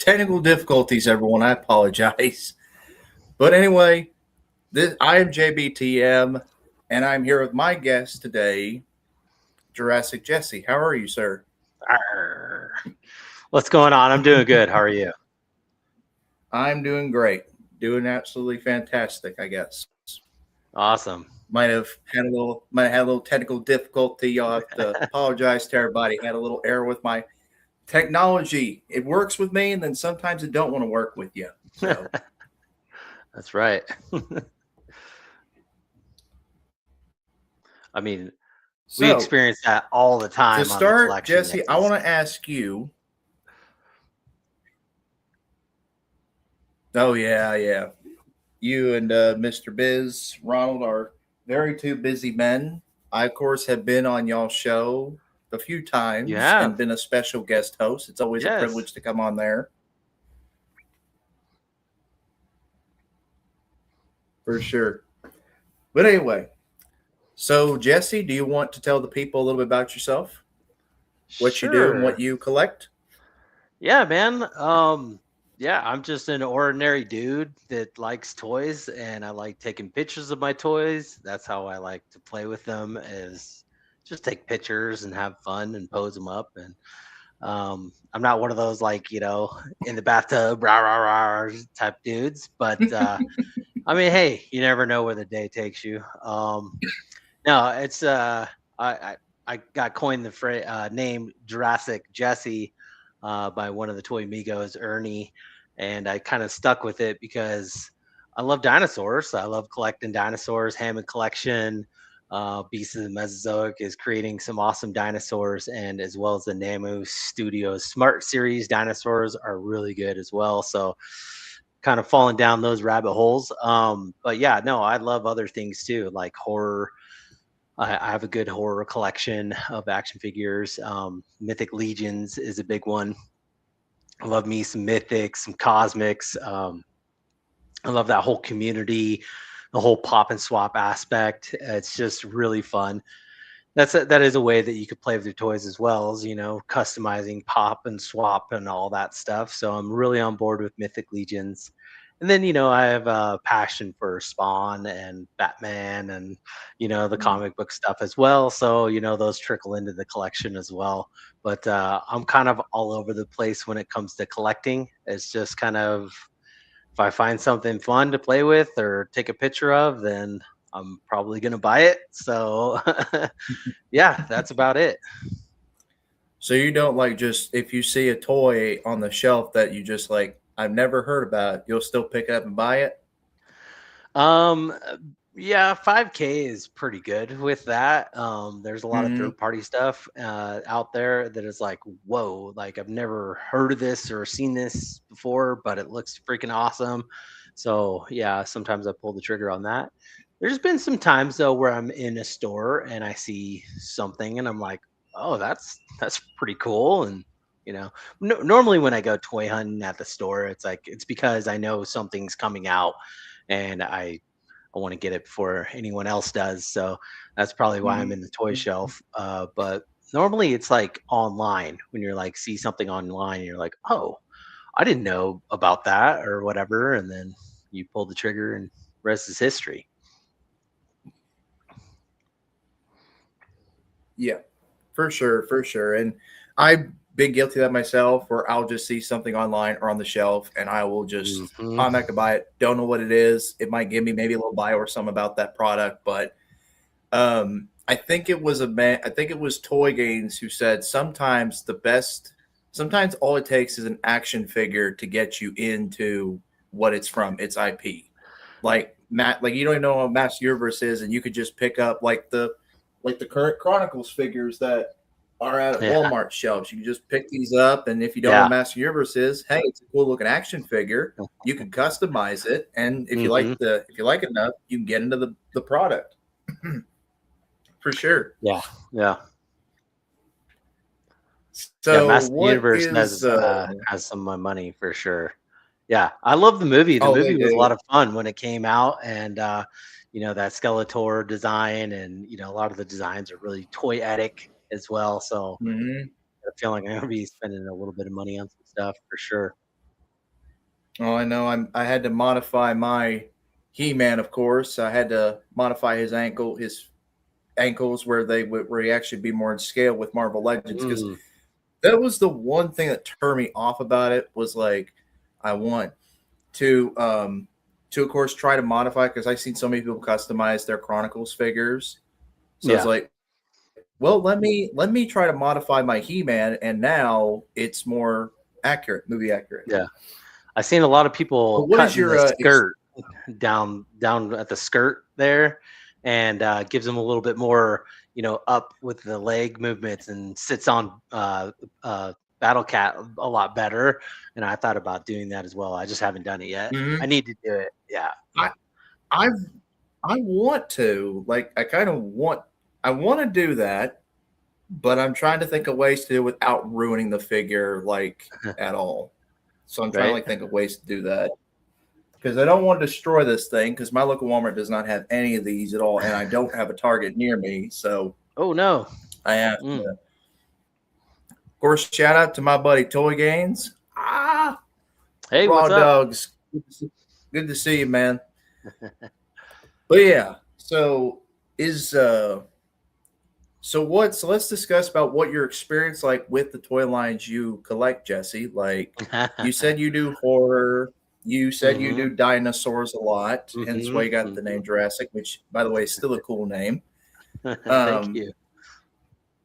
Technical difficulties, everyone. I apologize. But anyway, I am JBTM, and I'm here with my guest today, Jurassic Jesse. How are you, sir? Arr. What's going on? I'm doing good. How are you? I'm doing great. Doing absolutely fantastic, I guess. Awesome. Might have had a little technical difficulty. Y'all have to apologize to everybody. Had a little error with my technology. It works with me, and then sometimes it don't want to work with you. So That's right. I mean, we so experience that all the to time on the start, collection Jesse, I Nexus. want to ask you. Oh yeah. You and Mr. Biz Ronald are very two busy men. I, of course, have been on y'all's show a few You times and have? been a special guest host. It's always a Yes. privilege to come on there, for sure. But anyway, so Jesse, do you want to tell the people a little bit about yourself, what you do, and what Sure. you collect? Yeah, man. Yeah, I'm just an ordinary dude that likes toys and I like taking pictures of my toys. That's how I like to play with them is just take pictures and have fun and pose them up and I'm not one of those like, in the bathtub rah rah rah type dudes, but I mean, hey, you never know where the day takes you. No, it's I I, I got coined the name Jurassic Jesse by one of the Toy Amigos, Ernie, and I kind of stuck with it because I love dinosaurs. I love collecting dinosaurs. Hammond Collection, Beasts of the Mesozoic is creating some awesome dinosaurs, and as well as the Namu Studios Smart Series dinosaurs are really good as well. So kind of falling down those rabbit holes. But yeah, no, I love other things too, like horror. I have a good horror collection of action figures. Mythic Legions is a big one. I love me some mythics, some cosmics. I love that whole community, the whole pop and swap aspect. It's just really fun. That is a way that you could play with your toys as well as customizing pop and swap and all that stuff. So I'm really on board with Mythic Legions. And then I have a passion for Spawn and Batman and the Mm. comic book stuff as well. So those trickle into the collection as well. But I'm kind of all over the place when it comes to collecting. It's just kind of if I find something fun to play with or take a picture of, then I'm probably gonna buy it. So yeah, that's about it. So you don't like just if you see a toy on the shelf that you just like I've never heard about, you'll still pick it up and buy it? Um, yeah, 5K is pretty good with that. There's a lot of Mm. third party stuff out there that is like, whoa, like I've never heard of this or seen this before, but it looks freaking awesome. So yeah, sometimes I pull the trigger on that. There's been some times though where I'm in a store and I see something and I'm like, oh, that's pretty cool. And normally when I go toy hunting at the store, it's because I know something's coming out and I want to get it before anyone else does. So that's probably why I'm Mm. in the toy shelf. But normally it's like online when you're like see something online, and you're like, oh, I didn't know about that or whatever, and then you pull the trigger and rest is history. Yeah, for sure. And I've been guilty of that myself where I'll just see something online or on the shelf and I will just Hmm. automatically buy it. Don't know what it is. It might give me maybe a little bio or something about that product, but I think it was a man. I think it was Toy Gaines who said sometimes all it takes is an action figure to get you into what it's from, its IP. Like Matt, like you don't even know what Master Universe is, and you could just pick up like the current Chronicles figures that are at Yeah, Walmart shelves. You can just pick these up, and if you don't know what yeah. Master Universe is, hey, it's a cool looking action figure. You can customize it, and Hmm. if you like it enough, you can get into the product for sure. Yeah, yeah, yeah. So Master what Universe is has some of my money for sure. Yeah, I love the movie. The oh they movie was a do. lot of fun when it came out, and that Skeletor design, and a lot of the designs are really toyetic as well. So Hmm. I feel like I'm gonna be spending a little bit of money on some stuff for sure. Oh, I know. I had to modify my He-Man, of course. I had to modify his ankles where where he actually be more in scale with Marvel Legends, because Mm, that was the one thing that turned me off about it. Was like, I want to of course try to modify, because I've seen so many people customize their Chronicles figures. So it's yeah, like, well, let me try to modify my He-Man, and now it's more accurate, movie accurate. yeah. I've seen a lot of But people what is cutting your the skirt down at the skirt there, and gives them a little bit more, up with the leg movements, and sits on Battle Cat a lot better. And I thought about doing that as well. I just haven't done it yet. I Mhm. need to do it. Yeah. I I've I want to, like, I want to do that, but I'm trying to think of ways to do it without ruining the figure, like, at all. So I'm trying to, Right. like, think of ways to do that, because I don't want to destroy this thing, because my local Walmart does not have any of these at all, and I don't have a Target near me. So Oh no. I have to. Mm. Of course, shout out to my buddy Toy Gaines. Hey, Raw what's up? dogs. Good to see you, man. But yeah, is so let's discuss about what your experience like with the toy lines you collect, Jesse. Like, you said you do horror, you said you Mhm. do dinosaurs a lot, hence why Mhm. you got the name Mhm. Jurassic, which, by the way, is still a cool name. Thank Um, you.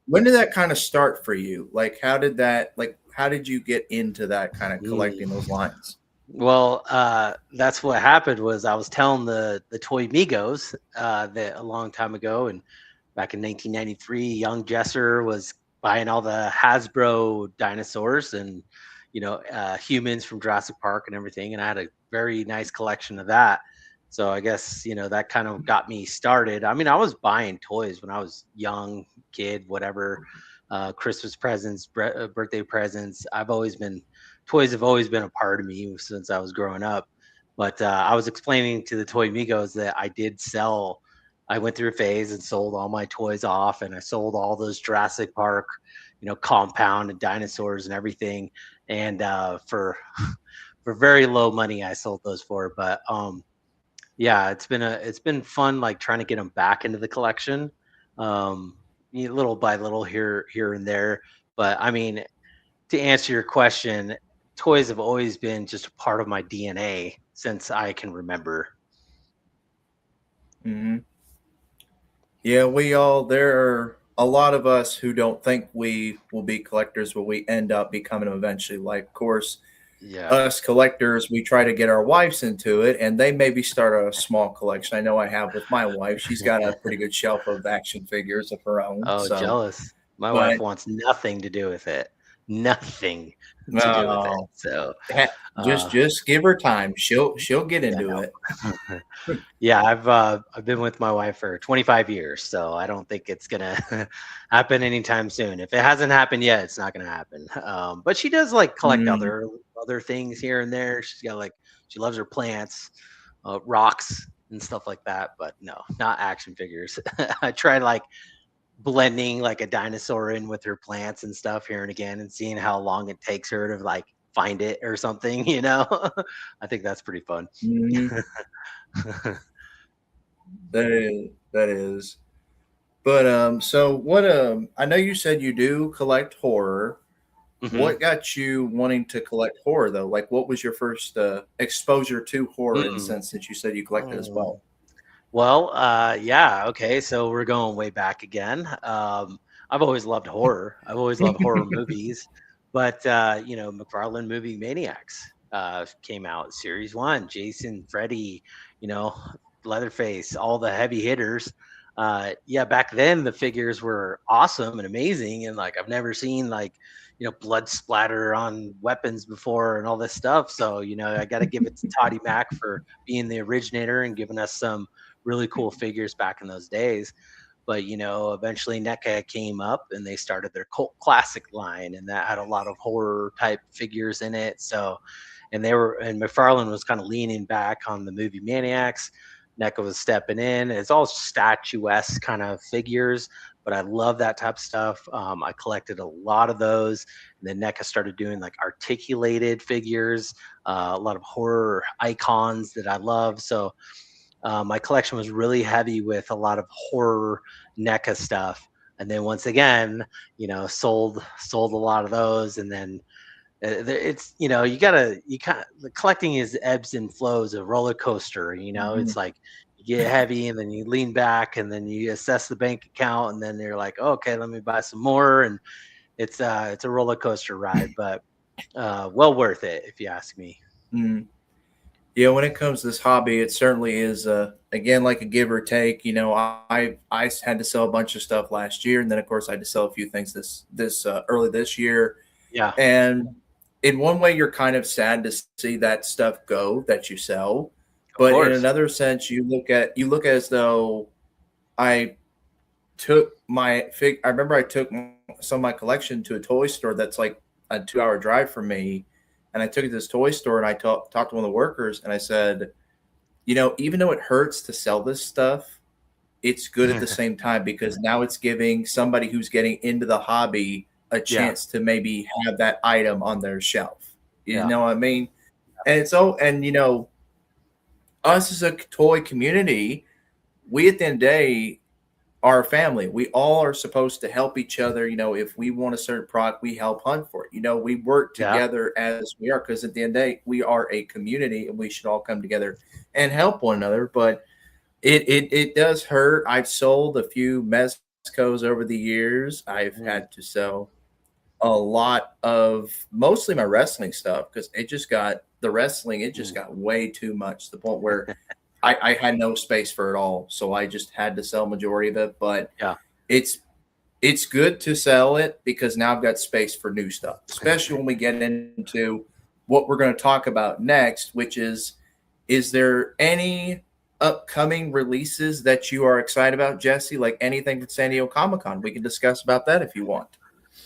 when did that kind of start for you? Like, how did you get into that kind of collecting Mm. those lines? Well, that's what happened. Was I was telling the Toy Migos that a long time ago, and back in 1993, young Jesser was buying all the Hasbro dinosaurs and humans from Jurassic Park and everything, and I had a very nice collection of that. So I guess that kind of got me started. I mean, I was buying toys when I was young kid, whatever, Christmas presents, birthday presents. Toys have always been a part of me since I was growing up. But I was explaining to the Toy Migos that I went through a phase and sold all my toys off, and I sold all those Jurassic Park, compound and dinosaurs and everything. And for for very low money, I sold those for. But yeah, it's been fun, like trying to get them back into the collection, little by little, here and there. But I mean, to answer your question, toys have always been just a part of my DNA since I can remember. Hmm. Yeah, there are a lot of us who don't think we will be collectors, but we end up becoming them eventually. Like, of course, Yeah. us collectors, we try to get our wives into it, and they maybe start a small collection. I know I have with my wife. She's got a pretty good shelf of action figures of her own. Oh, So, jealous. My wife but wants nothing to do with it. Nothing to do with it. uh, So, ha- uh, just give her time. She'll get yeah, into it. no. Yeah, I've been with my wife for 25 years, so I don't think it's gonna happen anytime soon. If it hasn't happened yet, it's not gonna happen. But she does like collect Mm, other things here and there. She loves her plants, rocks and stuff like that. But no, not action figures. I tried like blending like a dinosaur in with her plants and stuff here and again, and seeing how long it takes her to like find it or something. I think that's pretty fun. mhm. That is. But so what? I know you said you do collect horror. Hmm. What got you wanting to collect horror though? Like, what was your first exposure to horror, in the Mm. sense that you said you collected as Mm. well? Well, yeah, okay, so we're going way back again. I've always loved horror. I've always loved horror movies, but McFarlane movie Maniacs came out, series one, Jason, Freddy, you know, Leatherface, all the heavy hitters. Yeah, back then the figures were awesome and amazing, and like I've never seen like blood splatter on weapons before and all this stuff. So I got to give it to Toddy Mack for being the originator and giving us some really cool figures back in those days. But eventually NECA came up and they started their cult classic line, and that had a lot of horror type figures in it. So, and McFarlane was kind of leaning back on the movie Maniacs. NECA was stepping in. It's all statuesque kind of figures, but I love that type of stuff. I collected a lot of those. And then NECA started doing like articulated figures, a lot of horror icons that I love. So my collection was really heavy with a lot of horror NECA stuff. And then once again, sold a lot of those, and then it's you kind of the collecting is ebbs and flows, a roller coaster. It's Mhm. like you get heavy and then you lean back and then you assess the bank account and then you're like, oh, okay, let me buy some more, and it's a roller coaster ride, but well worth it if you ask me. Mm. Yeah, when it comes to this hobby, it certainly is again like a give or take. I had to sell a bunch of stuff last year, and then of course I had to sell a few things this early this year. Yeah, And in one way, you're kind of sad to see that stuff go that you sell, of but in course. another sense, you look as though I took my fig. I remember I took some of my collection to a toy store that's like a 2 hour drive from me, and I took it to this toy store and I talked to one of the workers and I said, even though it hurts to sell this stuff, it's good at the same time because now it's giving somebody who's getting into the hobby a Yeah, chance to maybe have that item on their shelf. You yeah, know what I mean? And us as a toy community, we at the end of the day are a family. We all are supposed to help each other. If we want a certain product, we help hunt for it. We work yeah. together as we are because at the end of the day, we are a community and we should all come together and help one another. But it does hurt. I've sold a few Mezcos over the years. I've Mm, had to sell a lot of mostly my wrestling stuff because it just mm. got way too much to the point where I had no space for it all. So I just had to sell majority of it. But Yeah. it's it's good to sell it because now I've got space for new stuff, especially when we get into what we're going to talk about next, which is there any upcoming releases that you are excited about, Jesse? Like anything from San Diego Comic Con? We can discuss about that if you want.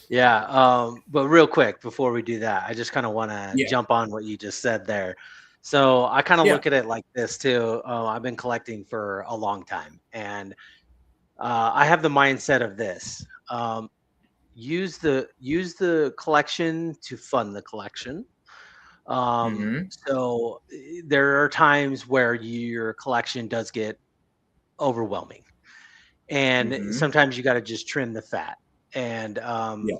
Yeah, but real quick before we do that, I just kind of want to Yeah. jump on what you just said there. So I kind of Yeah. look at it like this too. I've been collecting for a long time, and I have the mindset of this: use the collection to fund the collection. Mm-hmm. There are times where your collection does get overwhelming, and Mm-hmm. sometimes you got to just trim the fat. And Yeah.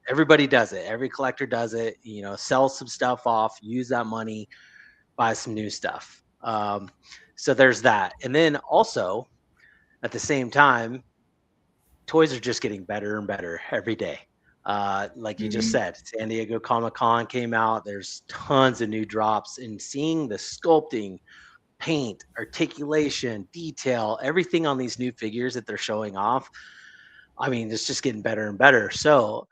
everybody does it. Every collector does it. Sell some stuff off, use that money, buy some new stuff. So there's that. And then also at the same time, toys are just getting better and better every day. Like you just Mm-hmm. said, San Diego Comic Con came out. There's tons of new drops, and seeing the sculpting, paint, articulation, detail, everything on these new figures that they're showing off. I mean, it's just getting better and better. So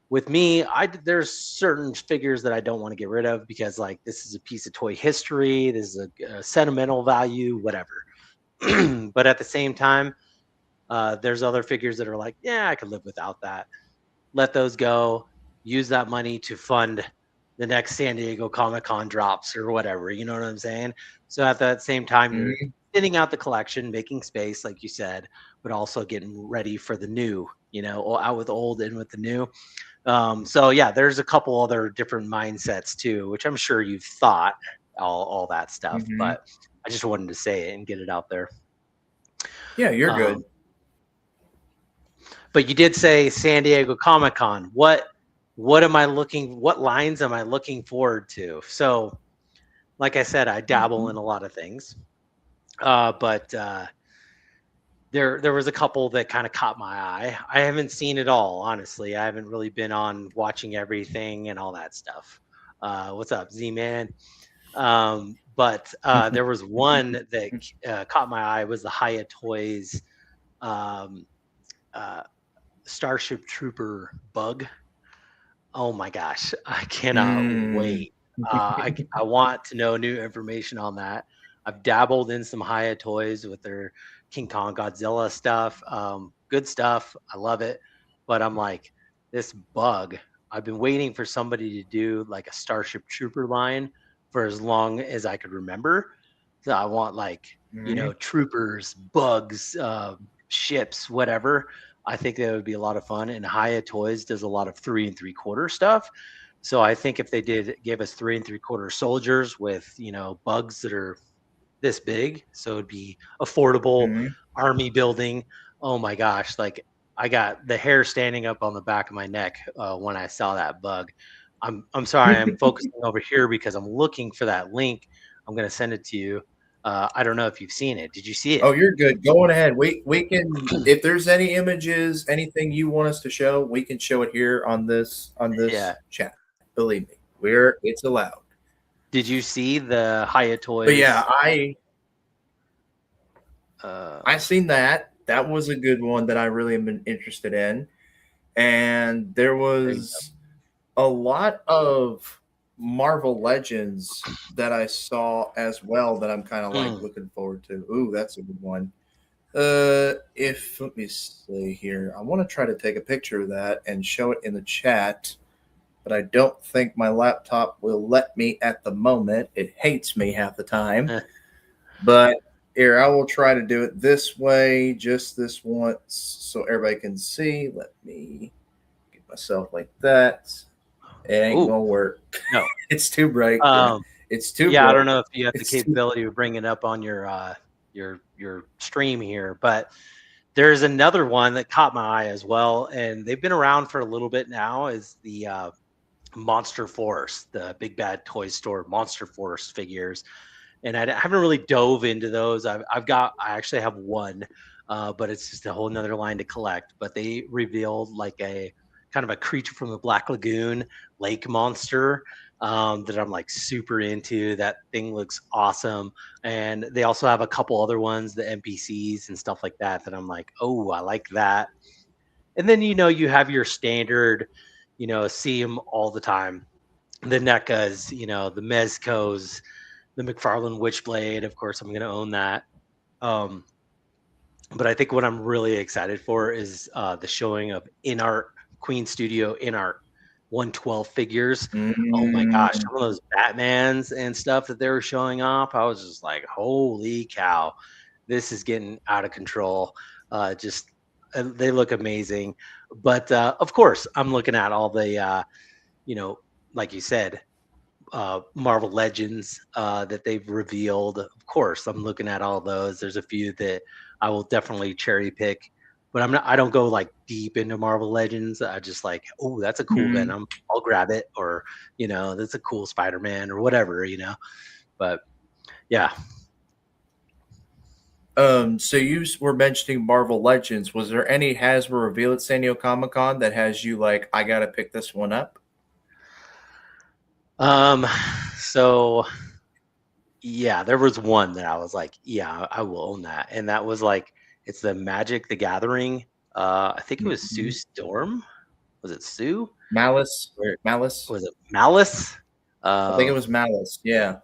with me, there's certain figures that I don't want to get rid of because like this is a piece of toy history, this is a sentimental value, whatever. But at the same time, there's other figures that are like, yeah, I could live without that. Let those go. Use that money to fund the next San Diego Comic Con drops or whatever. You know what I'm saying? So at that same time, you're Mm-hmm. thinning out the collection, making space, like you said, but also getting ready for the new. Out with the old, in with the new. So yeah, there's a couple other different mindsets too, which I'm sure you've thought all that stuff, Mm-hmm. but I just wanted to say it and get it out there. Yeah, you're Um, good. but you did say San Diego Comic Con. What am I looking? What lines am I looking forward to? So, like I said, I dabble in Mm-hmm. a lot of things, but there was a couple that kind of caught my eye. I haven't seen it all, honestly. I haven't really been on watching everything and all that stuff. What's up, Z Man? But there was one that caught my eye was the Haya Toys um, uh, Starship Trooper bug. Oh my gosh, I cannot Mm. wait. I want to know new information on that. I've dabbled in some Haya toys with their King Kong Godzilla stuff. Good stuff. I love it. But I'm like, this bug, I've been waiting for somebody to do like a Starship Trooper line for as long as I could remember. So I want like, Mhm. troopers, bugs, ships, whatever. I think that would be a lot of fun. And Haya Toys does a lot of 3 3/4 stuff. So I think if they did give us 3 3/4 soldiers with, bugs that are this big, so it'd be affordable Mhm. army building. Oh my gosh, like I got the hair standing up on the back of my neck when I saw that bug. I'm sorry, I'm focusing over here because I'm looking for that link. I'm gonna send it to you. I don't know if you've seen it. Did you see it? Oh, you're good. Go on ahead. We can, if there's any images, anything you want us to show, we can show it here on Yeah. this chat. Believe me, it's allowed. Did you see the Hyatt But yeah, Toys? Uh, I seen that. That was a good one that I really have been interested in. And there there you was a lot of Marvel Legends that I saw as well that I'm kind of go. like looking forward to. Ooh, that's a good one. If let me see here, I want to try to take a picture of that and show it in the chat, but I don't think my laptop will let me at the moment. It hates me half the time. But here, I will try to do it this way, just this once, so everybody can see. Let me get myself like that. It ain't Oh gonna work. no. It's too bright. Um, It's too yeah, I bright. don't know if you have the It's too. capability of bringing it up on your stream here, but there's another one that caught my eye as well, and they've been around for a little bit now. Is the Monster Force, the Big Bad Toy Store Monster Force figures, and I haven't really dove into those. I actually have one, but it's just a whole nother line to collect. But they revealed like a kind of a creature from the Black Lagoon lake monster that I'm like super into. That thing looks awesome, and they also have a couple other ones, the NPCs and stuff like that. That I'm like, oh, I like that. And then you have your standard, see them all the time. The NECAs, the Mezcos, the McFarlane Witchblade. Of course, I'm going to own that. Um, but I think what I'm really excited for is the showing of In Art Queen Studio In Art 112 figures. Oh my gosh, Mm, some of those Batmans and stuff that they were showing off, I was just like, holy cow, this is getting out of control. Just they look amazing. But of course, I'm looking at all the, you know, like you said, Marvel Legends that they've revealed. Of course, I'm looking at all those. There's a few that I will definitely cherry pick, but I'm not. I don't go like deep into Marvel Legends. I just like, oh, that's a cool mm. Venom. I'll grab it, or that's a cool Spider-Man or whatever. But yeah, So you were mentioning Marvel Legends. Was there any Hasbro reveal at San Diego Comic Con that has you like, I gotta pick this one up? um, so yeah, there was one that I was like, yeah, I will own that, and that was like, it's the Magic the Gathering. I think it was Sue Mhm. Storm. Was it Sue? Malice, Or Malice. was it Malice? I think it Uh, was Malice. Yeah.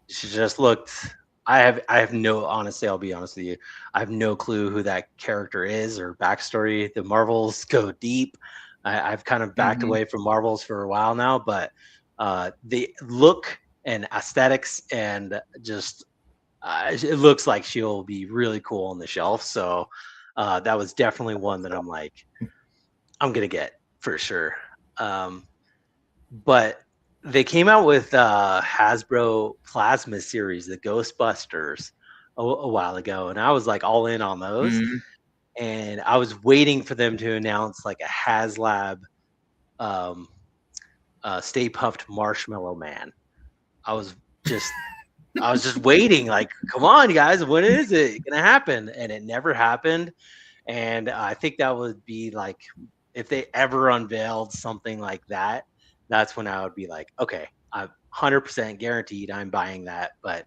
she just looked. I have no. Honestly, I'll be honest with you. I have no clue who that character is or backstory. The Marvels go deep. I've kind of backed Hmm. away from Marvels for a while now, but the look and aesthetics and just it looks like she'll be really cool on the shelf. So that was definitely one that I'm like, I'm gonna get for sure. Um, but they came out with Hasbro Plasma series, the Ghostbusters, a while ago, and I was like all in on those. Hmm. And I was waiting for them to announce like a HasLab um, Stay Puffed Marshmallow Man. I was just I was just waiting, like, come on, guys, when is it gonna happen? And it never happened. And I think that would be like, if they ever unveiled something like that, that's when I would be like, okay, I'm 100% guaranteed I'm buying that. But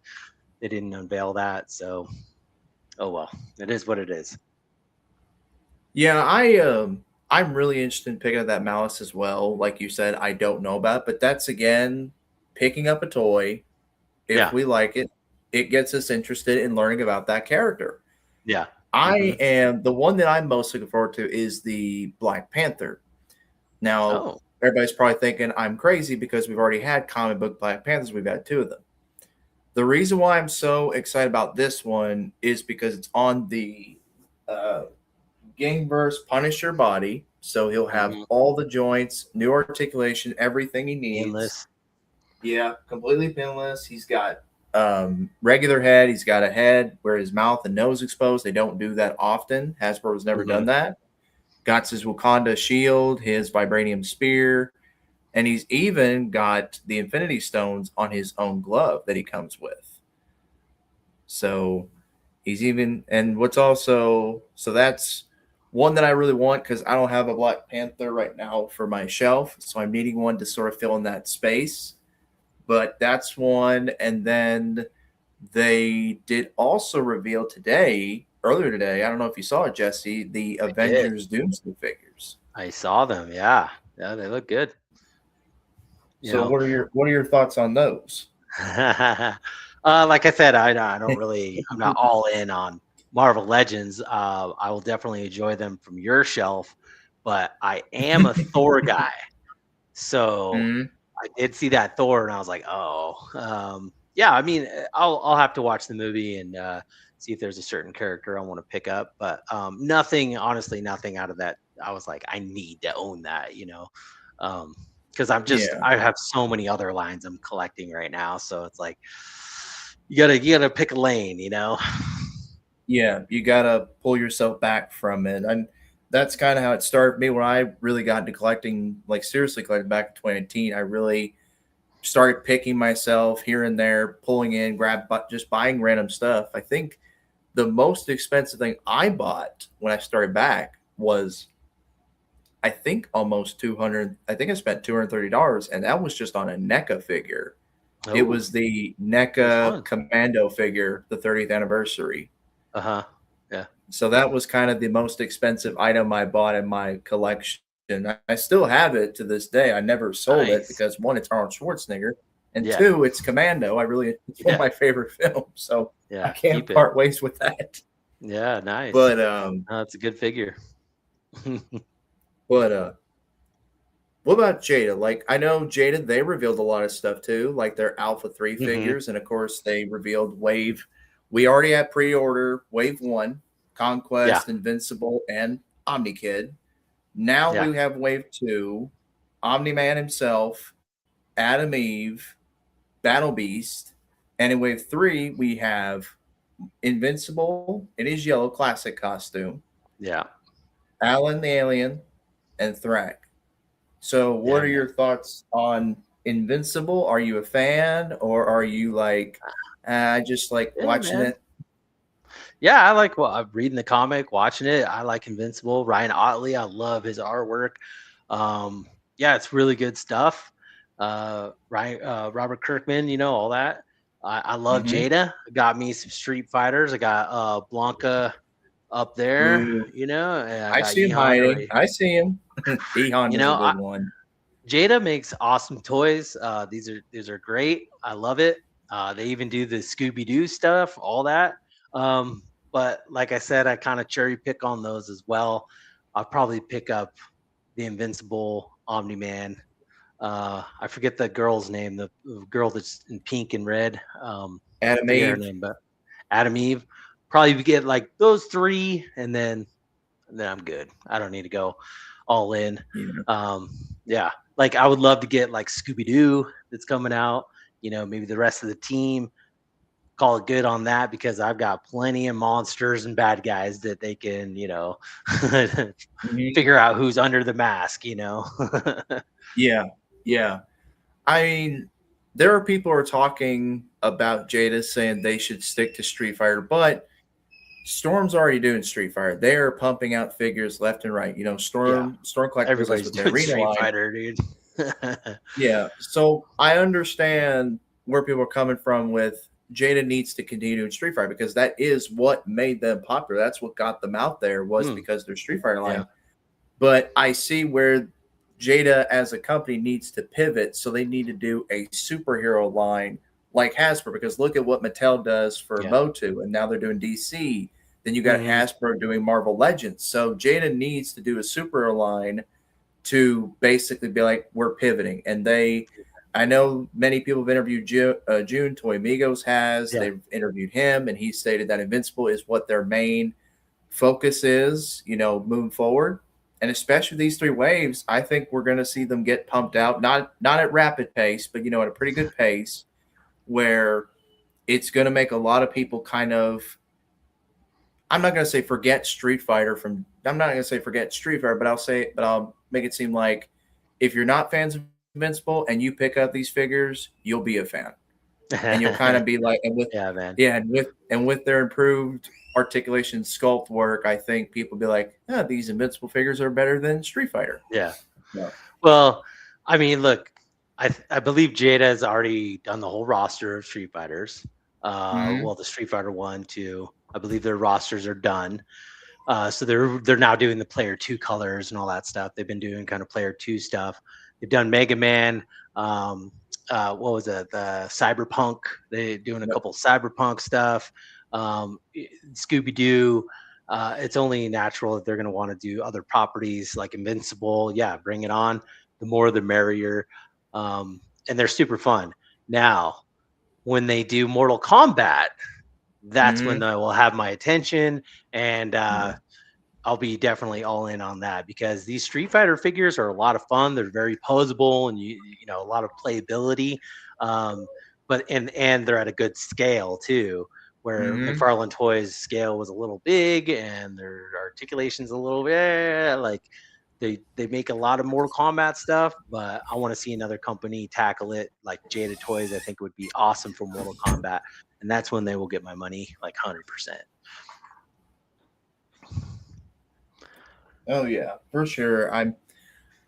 they didn't unveil that, so oh well, it is what it is. Yeah, I'm really interested in picking up that Malice as well. Like you said, I don't know about, but that's again picking up a toy. If Yeah, we like it, it gets us interested in learning about that character. yeah. I Hmm. am the one that I'm most looking forward to is the Black Panther. Now, Oh, everybody's probably thinking I'm crazy because we've already had comic book Black Panthers. We've had two of them. The reason why I'm so excited about this one is because it's on the uh, Gangverse Punisher body, so he'll have Mhm. all the joints, new articulation, everything he needs. Endless. Yeah, completely pinless. He's got regular head. He's got a head where his mouth and nose exposed. They don't do that often. Hasbro's never Mhm. done that. Got his Wakanda shield, his vibranium spear, and he's even got the Infinity Stones on his own glove that he comes with. So he's even, and what's also, so that's one that I really want because I don't have a Black Panther right now for my shelf. So I'm needing one to sort of fill in that space. But that's one. And then they did also reveal today, earlier today, I don't know if you saw it, Jesse, the I did. Avengers Doomsday figures. I saw them. Yeah. Yeah, they look good. You So know, what are your thoughts on those? like I said, I don't really, I'm not all in on Marvel Legends. I will definitely enjoy them from your shelf, but I am a Thor guy. So Mhm. I did see that Thor, and I was like, oh, yeah. I mean, I'll have to watch the movie and see if there's a certain character I want to pick up. But nothing, honestly, nothing out of that. I was like, I need to own that, because Yeah. I have so many other lines I'm collecting right now. So it's like you gotta pick a lane. Yeah, you gotta pull yourself back from it. And that's kind of how it started for me when I really got into collecting, like seriously collecting back in 2018. I really started picking myself here and there, pulling in, just buying random stuff. I think the most expensive thing I bought when I started back was, I think, almost 200. I think I spent $230, and that was just on a NECA figure. It Oh, was the which NECA one? Commando figure, the 30th anniversary. Uh huh. Yeah. So that was kind of the most expensive item I bought in my collection. I still have it to this day. I never sold it Nice. because one, it's Arnold Schwarzenegger, and Yeah. two, it's Commando. It's one of Yeah. my favorite films, so I Yeah. can't Keep it. part ways with that. Yeah. Nice. But That's a good figure. but what about Jada? Like I know Jada, they revealed a lot of stuff too, like their Alpha 3 Hmm. figures, and of course they revealed Wave. We already had pre-order Wave 1, Yeah. Conquest, Invincible, and Omni Kid. Now Yeah. we have Wave 2, Omni Man himself, Adam Eve, Battle Beast, and in Wave 3 we have Invincible in his yellow classic costume, Yeah. Alan the Alien, and Thrak. So, what Yeah, are man. your thoughts on Invincible? Are you a fan, or are you like, I just like Yeah, watching man. it? Yeah, I like I'm reading the comic, watching it. I like Invincible. Ryan Otley, I love his artwork. Yeah, it's really good stuff. Robert Kirkman, all that. I love Mm-hmm. Jada. Got me some Street Fighters. I got Blanca up there, Ooh, and I I got see him Ehan. hiding. I see him. E Honda's a I, good one. Jada makes awesome toys. These are great. I love it. They even do the Scooby Doo stuff, all that. But like I said, I kind of cherry pick on those as well. I'll probably pick up the Invincible Omni Man. I forget the girl's name, the girl that's in pink and red. Adam Forget her Eve. name, but Adam Eve. Probably get like those three, and then I'm good. I don't need to go all in. Yeah. Um, yeah, like I would love to get like Scooby Doo that's coming out. Maybe the rest of the team call it good on that because I've got plenty of monsters and bad guys that they can, Mhm. figure out who's under the mask. Yeah. Yeah. I mean, there are people who are talking about Jada saying they should stick to Street Fighter, but Storm's already doing Street Fighter. They are pumping out figures left and right. Yeah, Storm Collectibles, that's everybody's with their doing arena Street line. Fighter, dude. Yeah. So I understand where people are coming from with Jada needs to continue in Street Fighter because that is what made them popular. That's what got them out there was Hmm, because their Street Fighter yeah, line. But I see where Jada as a company needs to pivot. So they need to do a superhero line like Hasbro because look at what Mattel does for yeah. Motu, and now they're doing DC. Then you got Hmm. Hasbro doing Marvel Legends. So Jada needs to do a superhero line to basically be like, we're pivoting. And I know many people have interviewed June Toy Migos has. Yeah, They've interviewed him, and he stated that Invincible is what their main focus is, moving forward. And especially these three waves, I think we're going to see them get pumped out, not at rapid pace, but at a pretty good pace, where it's going to make a lot of people kind of, I'm not going to say forget Street Fighter from. I'm not going to say forget Street Fighter, but I'll make it seem like if you're not fans of Invincible and you pick up these figures, you'll be a fan, and you'll kind of be like, and with Yeah, man. yeah, and with their improved articulation sculpt work, I think people be like, these Invincible figures are better than Street Fighter. Yeah. Yeah. Well, I mean, look, I believe Jada has already done the whole roster of Street Fighters. Mm-hmm. Well, the Street Fighter 1, 2, I believe their rosters are done. So they're now doing the player 2 colors and all that stuff. They've been doing kind of player 2 stuff. They've done Mega Man. What was it? The Cyberpunk. They're doing a Yep. couple Cyberpunk stuff. Scooby Doo. It's only natural that they're going to want to do other properties like Invincible. Yeah, bring it on. The more, the merrier. And they're super fun. Now, when they do Mortal Kombat, that's when Mm-hmm. they will have my attention, and Yeah. I'll be definitely all in on that because these Street Fighter figures are a lot of fun. They're very posable, and you know a lot of playability. But and they're at a good scale too, where Mm-hmm. McFarlane Toys scale was a little big, and their articulation's a little bit like they make a lot of Mortal Kombat stuff. But I want to see another company tackle it, like Jada Toys. I think would be awesome for Mortal Kombat, and that's when they will get my money, like 100%. Oh yeah, for sure.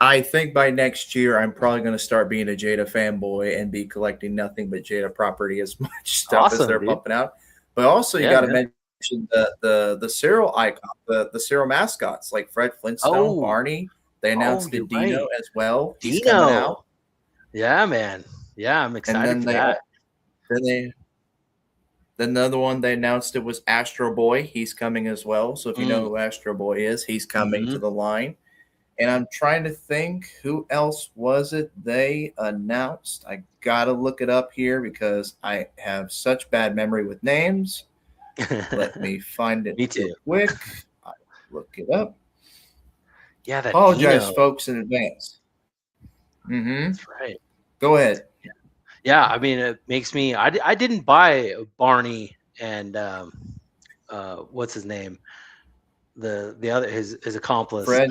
I think by next year I'm probably going to start being a Jada fanboy and be collecting nothing but Jada property as much stuff as Awesome, they're dude. pumping out. But also you Yeah, got to man. mention the cereal icon, the cereal mascots like Fred Flintstone, Oh, Barney. They oh, announced the you're Dino right. as well. He's coming Dino. out, Yeah, man. Yeah, I'm and excited for that. then they then another one they announced it was Astro Boy. He's coming as well. So if you know Mm. who Astro Boy is, he's coming Hmm. to the line. And I'm trying to think who else was it they announced. I gotta look it up here because I have such bad memory with names. Let me find it Me real too. quick. I look it up. Yeah, that Apologize, Dino. folks, in advance. Mm-hmm. That's right. Go ahead. Yeah, I mean, it makes me. I didn't buy Barney and what's his name, the other his accomplice, Fred.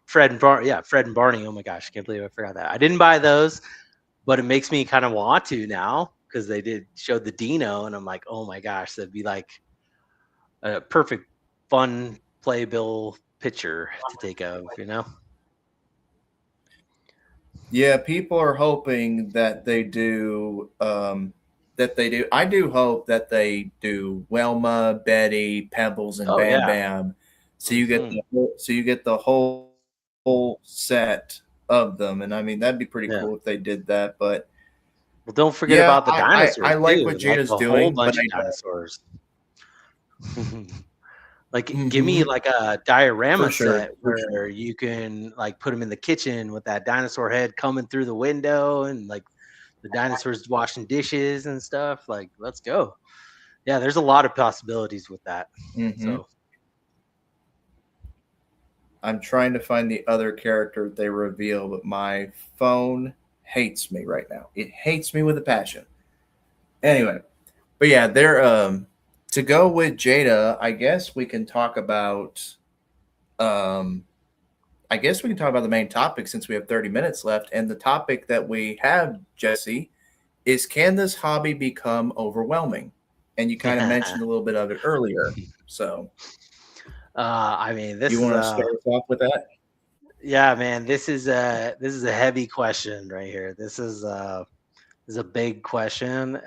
Fred and Yeah, Fred and Barney. Oh my gosh, I can't believe I forgot that. I didn't buy those, but it makes me kind of want to now because they did show the Dino, and I'm like, oh my gosh, that'd be like a perfect, fun, playable picture to take of. Yeah, people are hoping that they do. I do hope that they do Welma, Betty, Pebbles, and Oh Bam yeah. Bam. Hmm. So you get the whole set of them, and I mean that'd be pretty Yeah. cool if they did that. But Well, don't forget yeah, about the I dinosaurs like what too, like Jada's a whole doing, but bunch of I don't. dinosaurs. Like, give me Mm-hmm, like a diorama for sure, set for sure. where you can like put them in the kitchen with that dinosaur head coming through the window and like the dinosaurs washing dishes and stuff. Like, let's go. Yeah, there's a lot of possibilities with that. Mm-hmm. So, I'm trying to find the other character they reveal, but my phone hates me right now. It hates me with a passion. Anyway, but yeah, they're to go with Jada. Um I guess we can talk about the main topic since we have 30 minutes left. And the topic that we have, Jesse, is can this hobby become overwhelming? And you kind of mentioned a little bit of it earlier. So I mean, you this is want to start us off with that? yeah, man, this is a heavy question right here. This is a big question,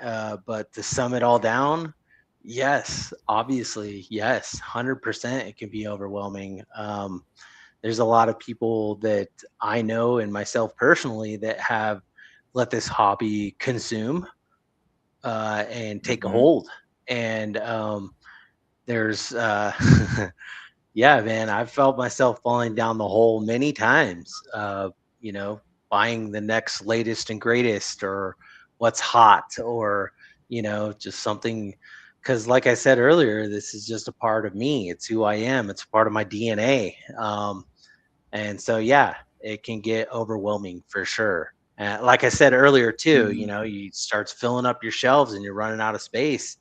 but to sum it all down, yes, obviously, yes, 100%. It can be overwhelming. There's a lot of people that I know and myself personally that have let this hobby consume and take a Mm-hmm. hold. And there's yeah, man, I've felt myself falling down the hole many times. You know, buying the next latest and greatest, or what's hot, or just something because like I said earlier, this is just a part of me. It's who I am. It's a part of my DNA. And so, yeah, it can get overwhelming for sure. Like I said earlier, too, Mhm. you start filling up your shelves and you're running out of space.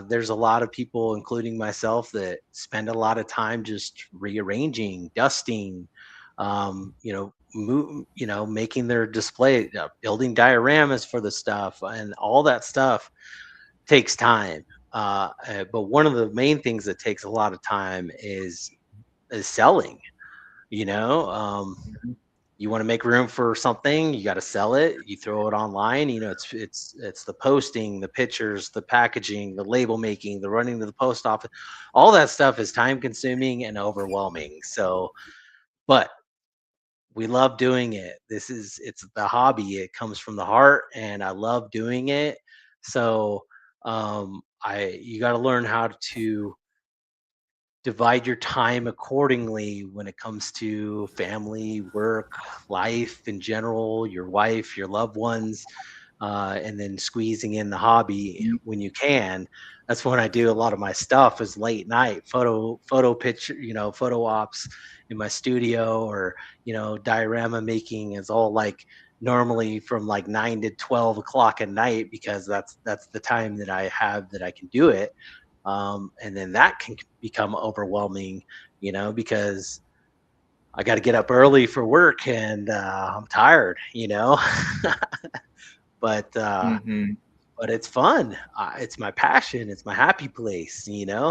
There's a lot of people, including myself, that spend a lot of time just rearranging, dusting, making their display, building dioramas for the stuff, and all that stuff takes time. But one of the main things that takes a lot of time is selling. You know, Mhm. you want to make room for something, you got to sell it. You throw it online. It's the posting, the pictures, the packaging, the label making, the running to the post office. All that stuff is time consuming and overwhelming. So, but we love doing it. It's the hobby. It comes from the heart, and I love doing it. So, I you got to learn how to divide your time accordingly when it comes to family, work, life in general, your wife, your loved ones, and then squeezing in the hobby when you can. That's when I do a lot of my stuff is late night photo picture, photo ops in my studio, or diorama making is all like normally from like 9 to 12 o'clock at night, because that's the time that I have that I can do it. And then that can become overwhelming, because I got to get up early for work, and I'm tired, but Mhm. but it's fun. It's my passion. It's my happy place,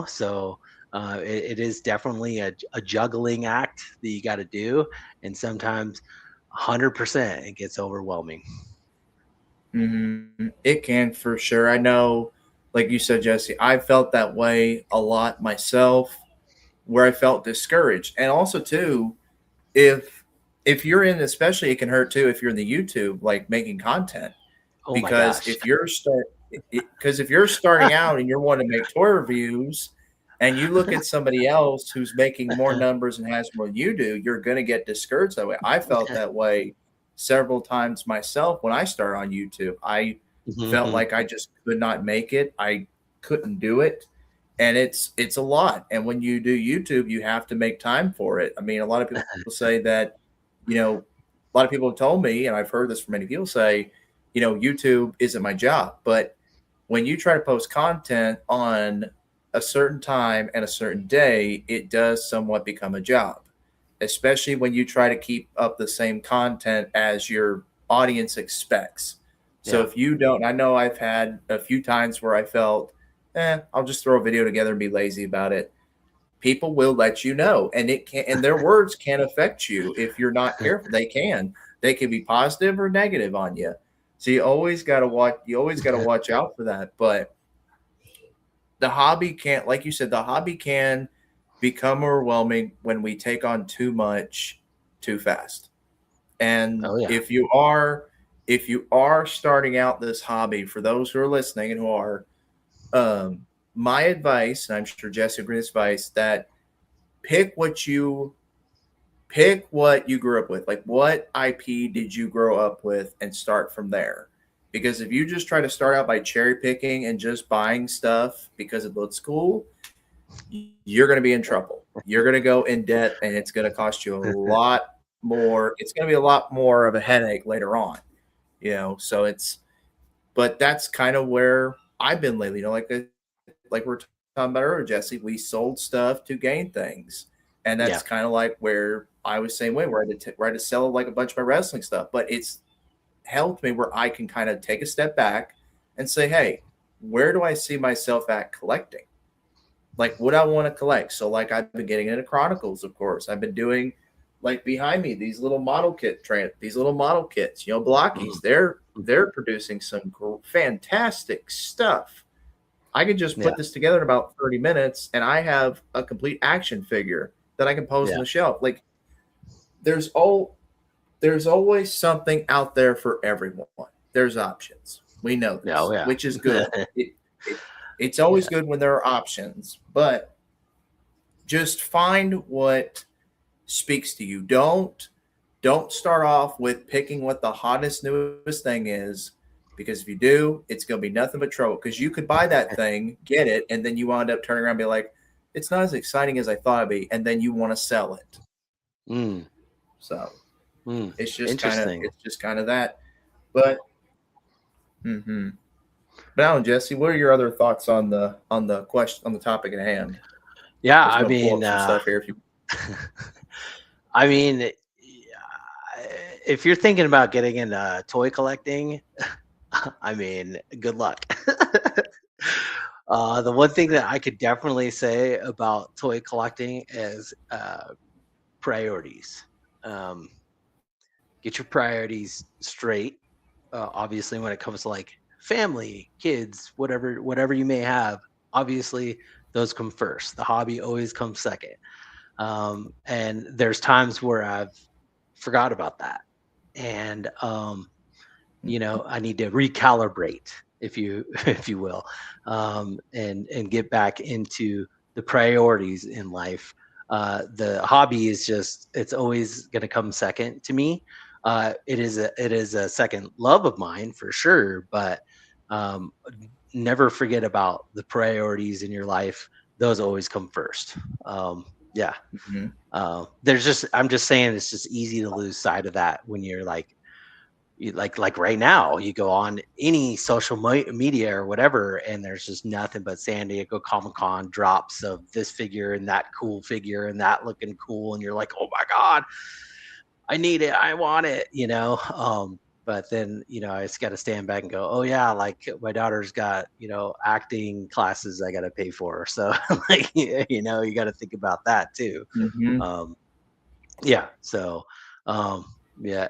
So it is definitely a juggling act that you got to do, and sometimes 100% it gets overwhelming. It can for sure. I know, like you said, Jesse, I felt that way a lot myself, where I felt discouraged. And also too, if if you're in, especially it can hurt too if you're in the YouTube, like making content. Oh my Because gosh. if you're starting out and you're wanting to make toy reviews and you look at somebody else who's making more numbers and has more than you do, you're going to get discouraged that way. I felt that way several times myself when I started on YouTube. I felt Mhm. like I just could not make it. I couldn't do it. And it's a lot. And when you do YouTube, you have to make time for it. I mean, a lot of people say that, a lot of people have told me, and I've heard this from many people say, YouTube isn't my job. But when you try to post content on a certain time and a certain day, it does somewhat become a job, especially when you try to keep up the same content as your audience expects. So Yeah. if you don't, I know I've had a few times where I felt, I'll just throw a video together and be lazy about it. People will let you know, and it can, and their words can affect you if you're not careful. They can be positive or negative on you. So you always got to watch. You always got to watch out for that. But the hobby can't, like you said, the hobby can become overwhelming when we take on too much too fast. And Oh yeah. if you are starting out this hobby, for those who are listening and who are, um, my advice, and I'm sure Jesse agrees, advice that pick what you pick what you grew up with. Like, what IP did you grow up with, and start from there. Because if you just try to start out by cherry picking and just buying stuff because it looks cool, you're going to be in trouble. You're going to go in debt, and it's going to cost you a lot more. It's going to be a lot more of a headache later on. So but that's kind of where I've been lately. Like we're talking about earlier, Jesse, we sold stuff to gain things, and that's Yeah. kind of like where I was same way, where I had to sell like a bunch of my wrestling stuff, but it's helped me where I can kind of take a step back and say, hey, where do I see myself at collecting? Like what I want to collect. So like I've been getting into Chronicles, of course. I've been doing like behind me these little model kits, Mhm. blockies. They're producing some fantastic stuff. I can just Yeah. put this together in about 30 minutes and I have a complete action figure that I can post Yeah. on the shelf. Like there's all there's always something out there for everyone. There's options. We know this, Yeah. Oh yeah. which is good. It it's always Yeah. good when there are options, but just find what speaks to you. Don't start off with picking what the hottest newest thing is because if you do, it's going to be nothing but trouble. Because you could buy that thing, get it, and then you wind up turning around and be like, it's not as exciting as I thought it'd be, and then you want to sell it. Mm. So Mm. it's just Interesting. kind of that. But now, Jesse, what are your other thoughts on the question, on the topic at hand? Yeah, I was I going to pull mean, up some stuff here if you. I mean, if you're thinking about getting into toy collecting, I mean, good luck. The one thing that I could definitely say about toy collecting is priorities. Um, get your priorities straight. Obviously, when it comes to like family, kids, whatever you may have, obviously those come first. The hobby always comes second. And there's times where I've forgot about that, and I need to recalibrate, if you if you will, and get back into the priorities in life. The hobby is just it's always going to come second to me. It is a second love of mine for sure, but um, never forget about the priorities in your life. Those always come first. Yeah. Mhm. There's just I'm just saying it's just easy to lose sight of that when you're like like right now you go on any social media or whatever and there's just nothing but San Diego Comic-Con drops of this figure and that cool figure and that looking cool, and you're like, oh my god, I need it, I want it, but then I just got to stand back and go, oh yeah, like my daughter's got acting classes I got to pay for, so like you got to think about that too. Mhm. um yeah, so um yeah.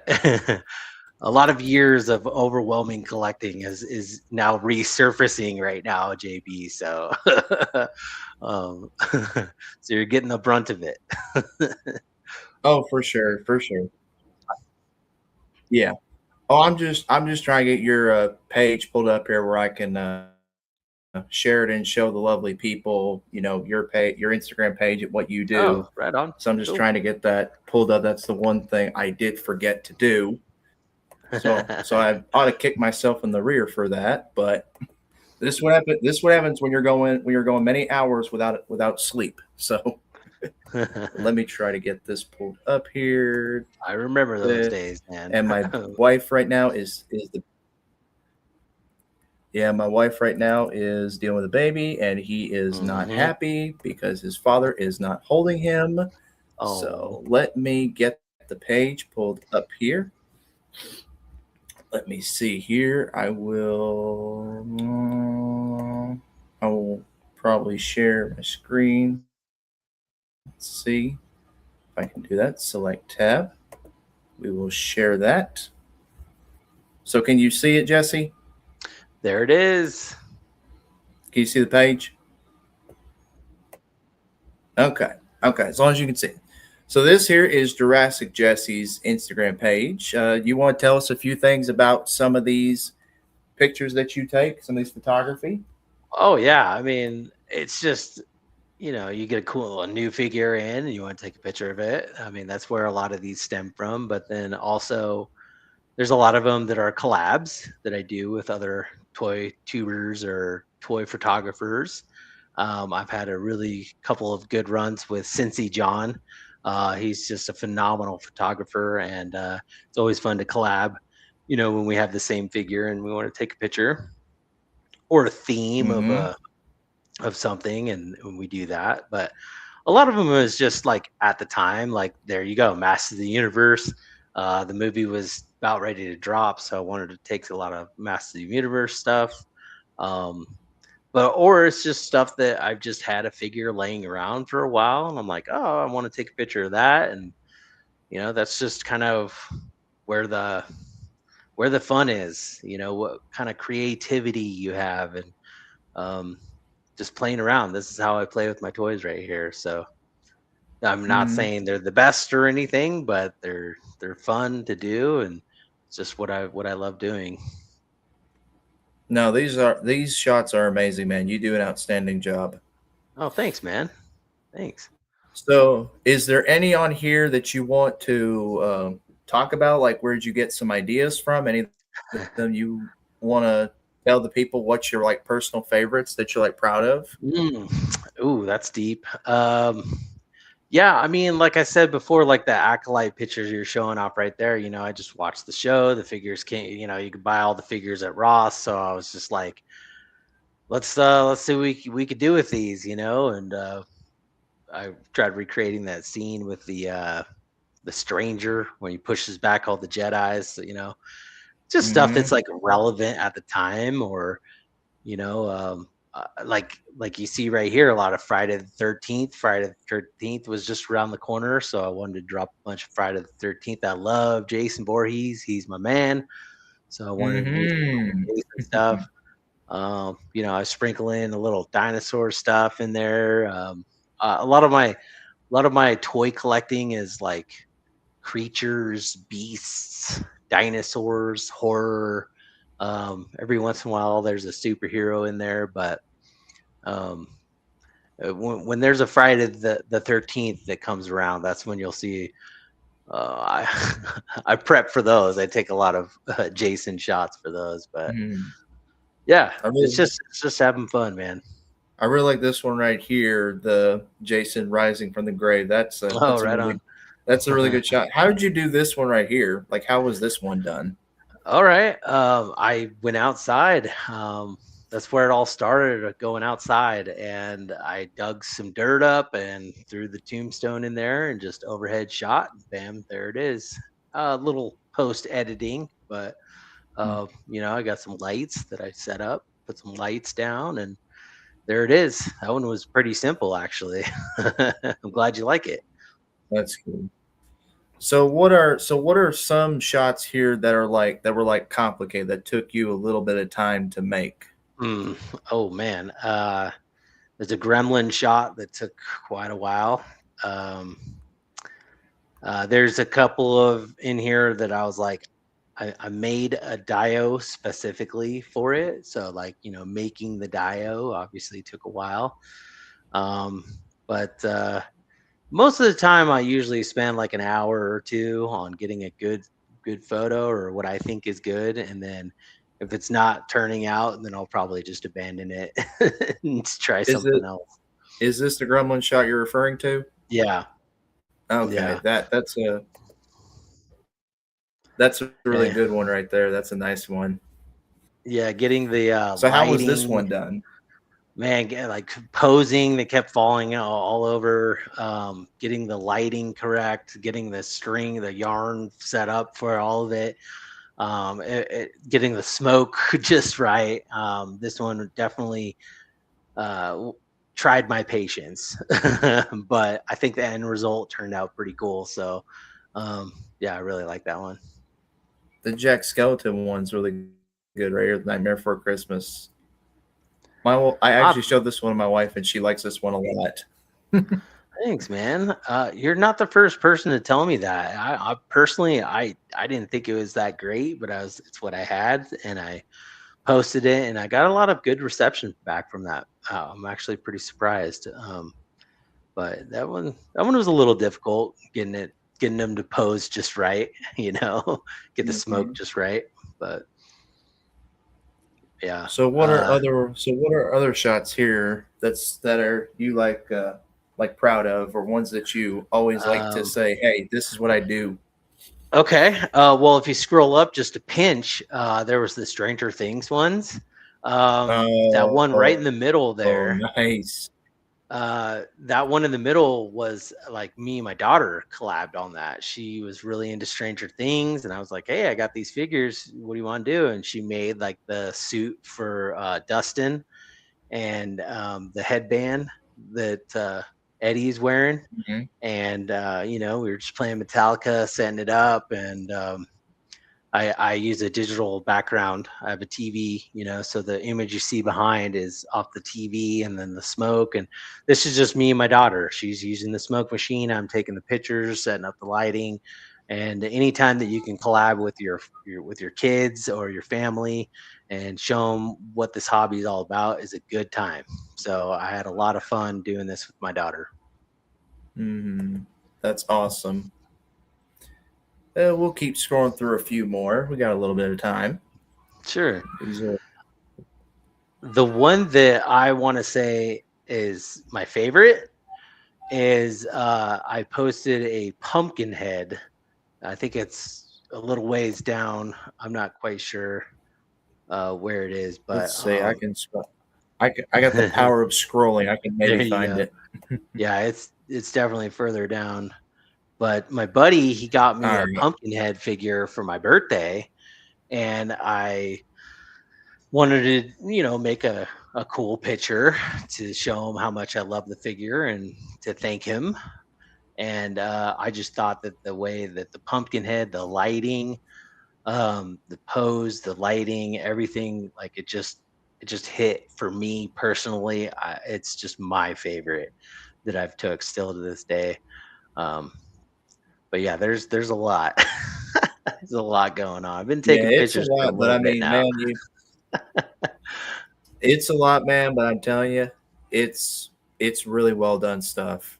A lot of years of overwhelming collecting is now resurfacing right now, JB. So, so you're getting the brunt of it. Oh, for sure, for sure. Yeah. Oh, I'm just trying to get your page pulled up here where I can share it and show the lovely people, your page, your Instagram page, at what you Oh, do. right on. So I'm just Cool. trying to get that pulled up. That's the one thing I did forget to do. So I ought to kick myself in the rear for that. But this what happens when you're going many hours without sleep. So let me try to get this pulled up here. I remember those days, man. And my wife right now is the yeah, my wife right now is dealing with a baby, and he is not Hmm. happy because his father is not holding him. Oh, So let me get the page pulled up here. Let me see here. I will probably share my screen. Let's see if I can do that. Select tab. We will share that. So can you see it, Jesse? there it is. Can you see the page? Okay. Okay. As long as you can see it. So this here is Jurassic Jesse's Instagram page. You want to tell us a few things about some of these pictures that you take, some of these photography? Oh yeah, I mean, it's just you get a new figure in and you want to take a picture of it. I mean, that's where a lot of these stem from. But then also, there's a lot of them that are collabs that I do with other toy tubers or toy photographers. I've had a really couple of good runs with Cincy John. He's just a phenomenal photographer, and it's always fun to collab. When we have the same figure and we want to take a picture or a theme Mm-hmm. of something, and we do that. But a lot of them is just like at the time, like there you go, Masters of the Universe. The movie was about ready to drop, so I wanted to take a lot of Masters of the Universe stuff. Um, but or it's just stuff that I've just had a figure laying around for a while, and I'm like, oh, I want to take a picture of that, and that's just kind of where the where the fun is. What kind of creativity you have, and um, just playing around. This is how I play with my toys right here. So I'm not Mm-hmm. saying they're the best or anything, but they're fun to do, and it's just what I love doing. No, these shots are amazing, man. You do an outstanding job. Oh, thanks, man. Thanks. So, is there any on here that you want to talk about? Like, where did you get some ideas from? Any of them you? want to tell the people what your like personal favorites that you're like proud of? Mm. Ooh, that's deep. Yeah, I mean, like I said before, like the acolyte pictures you're showing off right there. I just watched the show. The figures came. You could buy all the figures at Ross. So I was just like, let's see what we could do with these. And I tried recreating that scene with the stranger when he pushes back all the Jedi's. Just stuff Mm-hmm. that's like relevant at the time, or like you see right here, a lot of Friday the 13th. Friday the 13th was just around the corner, so I wanted to drop a bunch of Friday the 13th. I love Jason Voorhees; he's my man. So I wanted to do Mm-hmm. some Jason stuff. I sprinkle in a little dinosaur stuff in there. A lot of my toy collecting is like creatures, beasts, dinosaurs, horror. Every once in a while, there's a superhero in there, but um, when there's a Friday the 13th that comes around, that's when you'll see. I I prep for those. I take a lot of Jason shots for those, but Mm-hmm. yeah, I it's really, just it's just having fun, man. I really like this one right here, the Jason rising from the grave. Oh, right on. That's a really good shot. How did you do this one right here? Like, how was this one done? All right. I went outside. That's where it all started, going outside. And I dug some dirt up and threw the tombstone in there and just overhead shot. Bam, there it is. A little post editing, but I got some lights that I set up, put some lights down, and there it is. That one was pretty simple, actually. I'm glad you like it. That's cool. So what are some shots here that are like that were like complicated that took you a little bit of time to make? Mm. Oh man. There's a gremlin shot that took quite a while. Um, there's a couple of in here that I was like, I made a dio specifically for it. So like, making the dio obviously took a while. Um, but most of the time I usually spend like an hour or two on getting a good photo or what I think is good. And then if it's not turning out, then I'll probably just abandon it and try Is something it else. is this the gremlin shot you're referring to? Yeah. Okay, Yeah. that's a really Yeah. good one right there. That's a nice one. Yeah, getting the So how was this lighting, one done? man, like posing that kept falling all over, getting the lighting correct, getting the string, the yarn set up for all of it, getting the smoke just right. This one definitely uh, tried my patience, but I think the end result turned out pretty cool. So, yeah, I really like that one. The Jack Skeleton one's really good right here. Nightmare Before Christmas. I actually Ah, showed this one to my wife, and she likes this one a lot. thanks, man. You're not the first person to tell me that. I personally, I didn't think it was that great, but it's what I had, and I posted it, and I got a lot of good reception back from that. I'm actually pretty surprised. But that one was a little difficult getting them to pose just right, get the smoke Mhm. just right. But yeah, So what are other shots here that are you like proud of, or ones that you always like to um, say, hey, this is what I do? okay. Well, if you scroll up just a pinch, there was the Stranger Things ones. That one right in Oh, the middle oh, there. nice. That one in the middle was like me and my daughter collabed on that. She was really into Stranger Things, and I was like, "Hey, I got these figures. What do you want to do?" And she made like the suit for Dustin and the headband that Eddie's wearing. Mhm. And we were just playing Metallica, setting it up, and I use a digital background. I have a TV, so the image you see behind is off the TV, and then the smoke. And this is just me and my daughter. She's using the smoke machine. I'm taking the pictures, setting up the lighting. And anytime that you can collab with your kids or your family and show them what this hobby is all about is a good time. So I had a lot of fun doing this with my daughter. Mhm. That's awesome. We'll keep scrolling through a few more. We got a little bit of time. Sure. These are The one that I want to say is my favorite is I posted a pumpkin head. I think it's a little ways down. I'm not quite sure where it is, but let's see. I got the power of scrolling. I can maybe there you find go. it. Yeah, it's definitely further down. But my buddy, he got me All a right. pumpkin head figure for my birthday, and I wanted to, make a cool picture to show him how much I love the figure and to thank him. And I just thought that the way that the pumpkin head, the lighting, the pose, the lighting, everything, like it just hit for me personally. It's just my favorite that I've took still to this day. Um, but yeah, there's a lot. There's a lot going on. I've been Yeah, taking it's a pictures for a lot, but little I bit mean, now. man, it's a lot, man. But I'm telling you, it's it's really well done stuff.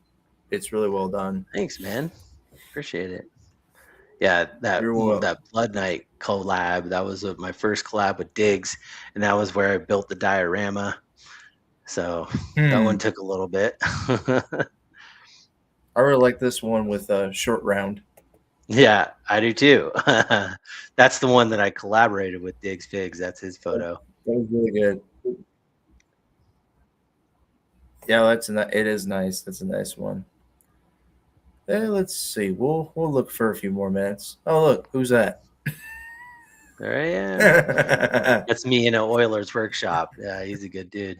It's really well done. Thanks, man. Appreciate it. Yeah, You're well. that Blood Knight collab, that was my first collab with Diggs, and that was where I built the diorama. So that one Hmm. took a little bit. I really like this one with short round. Yeah, I do too. That's the one that I collaborated with Diggs Figs. That's his photo. That was really good. Yeah, it is nice. That's a nice one. Let's see. We'll look for a few more minutes. Oh, look, who's that? There I am. That's me in an Oilers workshop. Yeah, he's a good dude.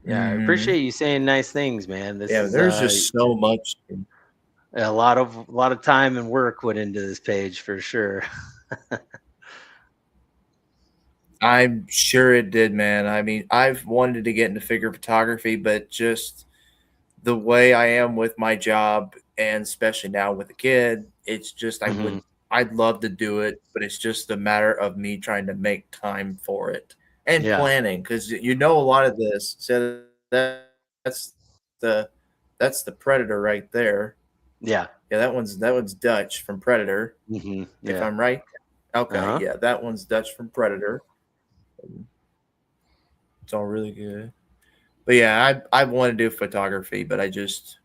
Yeah, I Hmm. appreciate you saying nice things, man. This Yeah, is there's just so much. a lot of time and work went into this page for sure. I'm sure it did, man. I mean, I've wanted to get into figure photography, but just the way I am with my job, and especially now with a kid, it's just Hmm. I'd love to do it, but it's just a matter of me trying to make time for it and Yeah, planning because you know a lot of this. So that's the that's the Predator right there. yeah, Yeah, that one's Dutch from Predator, if yeah. I'm right. Uh Okay, huh. yeah, that one's Dutch from Predator. It's all really good. But yeah, I want to do photography, but I just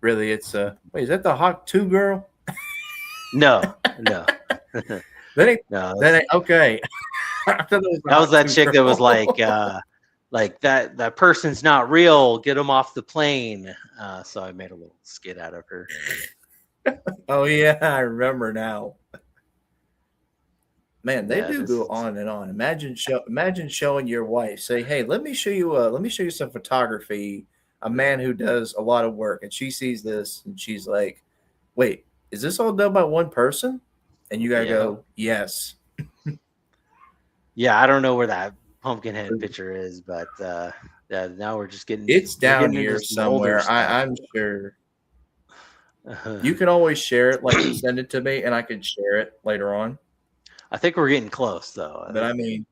really it's wait, is that the Hawk 2 girl? No, no, That ain't no. that ain't okay. I thought that was the That was Hawk that 2 chick that was girl. like that person's not real. Get him off the plane. So I made a little skit out of her. Oh yeah, I remember now. Man, they Yeah, do this go is. on and on. Imagine showing your wife, say, "Hey, let me show you some photography." A Yeah, man who does a lot of work, and she sees this, and she's like, "Wait, is this all done by one person?" And you gotta yeah, go, "Yes." yeah. I don't know where that pumpkin head picture is, but yeah. Now we're just getting It's we're down getting into here some older somewhere. stuff. I'm sure you can always share it, like send it to me, and I can share it later on. I think we're getting close, though. I But think, I mean,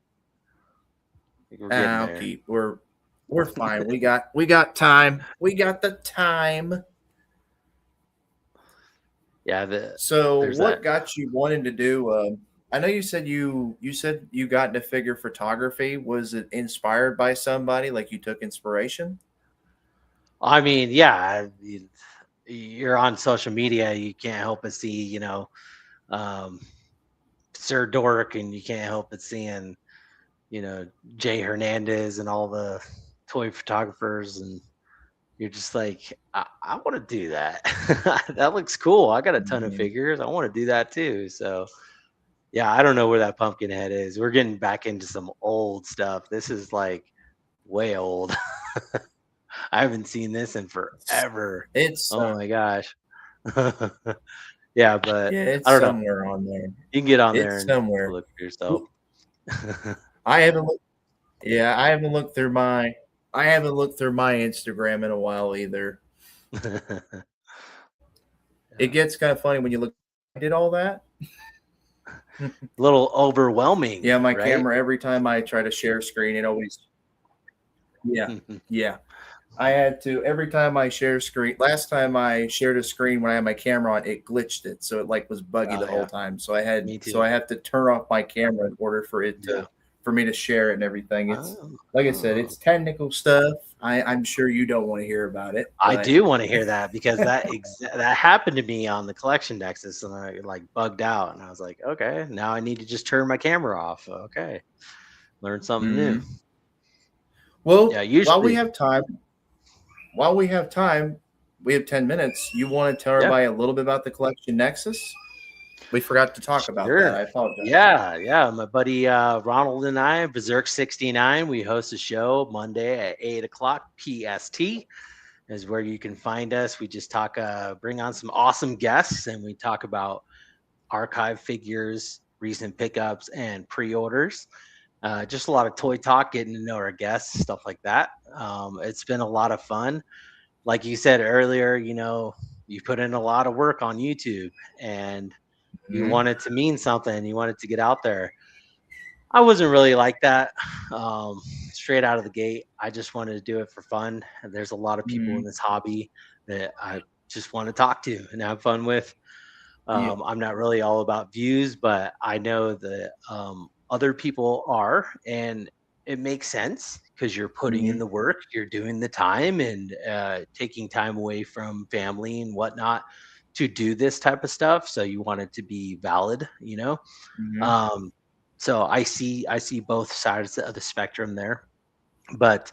I think we're getting I'll there. keep. We're fine. We got time. We got the time. Yeah, So, there's that. what got you wanting to do? I know you said you got into figure photography. Was it inspired by somebody? Like you took inspiration? I mean, yeah, you're on social media. You can't help but see, um, Sir Dork, and you can't help but seeing, you know, Jay Hernandez and all the toy photographers, and you're just like, I want to do that. That looks cool. I got a ton of Mhm. figures. I want to do that too. So yeah, I don't know where that pumpkin head is. We're getting back into some old stuff. This is like way old. I haven't seen this in forever. It's Oh my gosh. Yeah, but yeah, I it's don't know. somewhere on there. You can get on there It's and somewhere. look for yourself. I haven't looked. Yeah, I haven't looked through my Instagram in a while either. It Yeah. gets kind of funny when you look. I did all that. A little overwhelming, Yeah, my right? camera every time I try to share screen, it always. Yeah, yeah. I had to every time I share screen. Last time I shared a screen when I had my camera on, it glitched it, so it like was buggy Oh the whole yeah, time. me So too. I have to turn off my camera in order for it Yeah. to for me to share it and everything. It's Oh, like I said, oh. it's technical stuff. I'm sure you don't want to hear about it, I but do want to hear that because that happened to me on the collection Nexus, and I like bugged out, and I was like, okay, now I need to just turn my camera off. Okay, learn something new. mhm. Well, Yeah, usually, while we have time, we have 10 minutes. You want to tell yeah, everybody a little bit about the collection Nexus? We forgot to talk about that. sure. I apologize. Yeah. My buddy Ronald and I, Berserk 69, we host a show Monday at 8 o'clock PST. Is where you can find us. We just talk, bring on some awesome guests, and we talk about archive figures, recent pickups, and pre-orders. Just a lot of toy talk, getting to know our guests, stuff like that. It's been a lot of fun. Like you said earlier, you put in a lot of work on YouTube, and you Mhm. want it to mean something. You want it to get out there. I wasn't really like that straight out of the gate. I just wanted to do it for fun. And there's a lot of people in Mhm. this hobby that I just want to talk to and have fun with. Yeah. I'm not really all about views, but I know that other people are, and it makes sense because you're putting in Mhm. the work, you're doing the time, and taking time away from family and whatnot to do this type of stuff. So you want it to be valid. Mhm. Um, so I see both sides of the spectrum there, but